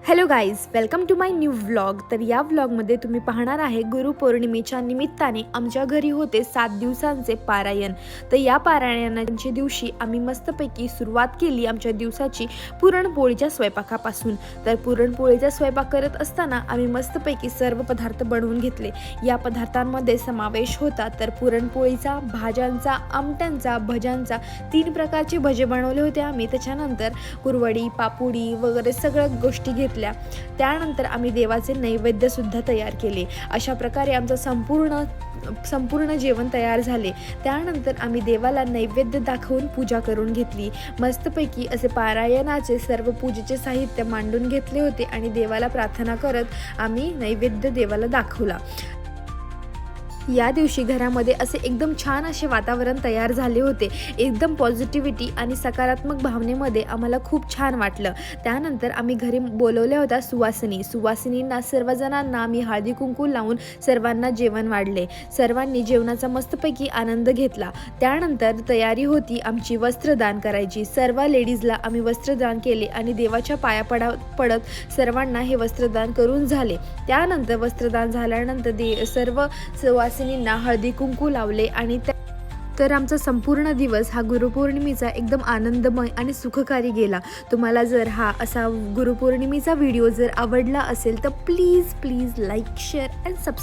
Hello guys, welcome to my new vlog. तर या व्लॉगमध्ये तुम्ही पाहणार आहे गुरुपौर्णिमेच्या निमित्ताने आमच्या घरी होते 7 दिवसांचे पारायण. तर या पारायणाच्या दिवशी आम्ही मस्तपैकी सुरुवात केली आमच्या दिवसाची पुरणपोळीच्या स्वयंपाकापासून. तर पुरणपोळीचा स्वयंपाक करत असताना आम्ही मस्तपैकी सर्व पदार्थ बनवून घेतले. या पदार्थांमध्ये समावेश होता तर पुरणपोळीचा, भाज्यांचा, आमट्यांचा, भज्यांचा, 3 प्रकारचे भजे बनवले होते आम्ही. त्याच्यानंतर कुरवडी, पापुडी वगैरे सगळ्या गोष्टी घेतल्या. त्यानंतर आम्ही देवाचे नैवेद्य सुद्धा तयार केले. अशा प्रकारे आमचं संपूर्ण जेवण तयार झाले. त्यानंतर आम्ही देवाला नैवेद्य दाखवून पूजा करून घेतली. मस्तपैकी असे पारायणाचे सर्व पूजेचे साहित्य मांडून घेतले होते आणि देवाला प्रार्थना करत आम्ही नैवेद्य देवाला दाखवला. या दिवशी घरामध्ये असे एकदम छान असे वातावरण तयार झाले होते. एकदम पॉझिटिव्हिटी आणि सकारात्मक भावनेमध्ये आम्हाला खूप छान वाटलं. त्यानंतर आम्ही घरी बोलवल्या होत्या सुवासिनींना, सर्वजणांना आम्ही हळदी कुंकू लावून सर्वांना जेवण वाढले. सर्वांनी जेवणाचा मस्तपैकी आनंद घेतला. त्यानंतर तयारी होती आमची वस्त्रदान करायची. सर्व लेडीजला आम्ही वस्त्रदान केले आणि देवाच्या पाया पडत सर्वांना हे वस्त्रदान करून झाले. त्यानंतर वस्त्रदान झाल्यानंतर सर्व सुवासिनींना हळदी कुंकू लावले आणि तर आमचा संपूर्ण दिवस हा गुरुपौर्णिमेचा एकदम आनंदमय आणि सुखकारी गेला. तुम्हाला जर हा असा गुरुपौर्णिमेचा व्हिडिओ जर आवडला असेल तर please like, share and subscribe.